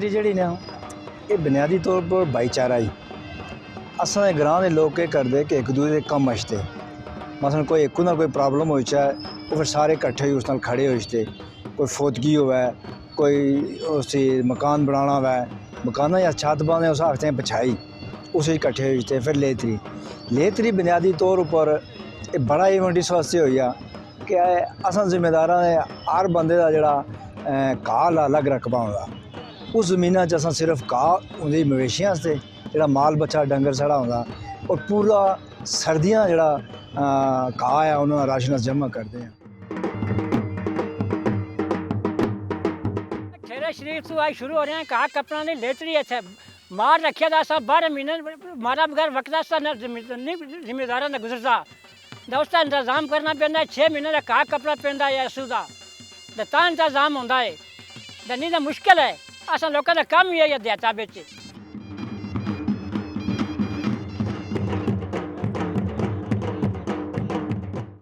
लेतरी जी ना ये बुनियादी तौर पर भाईचारा ही असां दे ग्रां दे लोग केह् करदे कि एक दूसरे दे कम्म आछदे मसलन कोई एक ना कोई प्रॉब्लम होई चाहे वो फिर सारे इकट्ठे होई उस नाल खड़े होई कोई फौतगी होवे कोई उसी मकान बनाना होवे मकाना या छत पाने उस आखते हैं पछाई उसे इकट्ठे होई फिर लेतरी बुनियादी तौर पर ये बड़ा इवेंट इस वास्ते होया कि असां जिम्मेदारां ने हर बंदे दा जेह्ड़ा घाह अलग रकबा होंदा उस जमीना च असां सिर्फ घाह उं'दी मवेशियें आस्ते जेह्ड़ा माल बच्चा डंगर साढ़ा होंदा और पूरा सर्दियां जेह्ड़ा घाह है उन्होंने राशन अस जमा करते हैं। खेरे शरीफ तो आज शुरू हो रहे हैं कहा कपड़ा नहीं लेतरी अच्छा मार रखे था सब 12 महीने मारा बगैर वक्त जिम्मेदारा ने गुजरता उसका इंतजाम करना पैंदा 6 महीने का कहा कपड़ा पैंदा है असू का तो इंतजाम होंदा है नहीं तो मुश्किल है असा लोगों का काम ही है देहाता बिच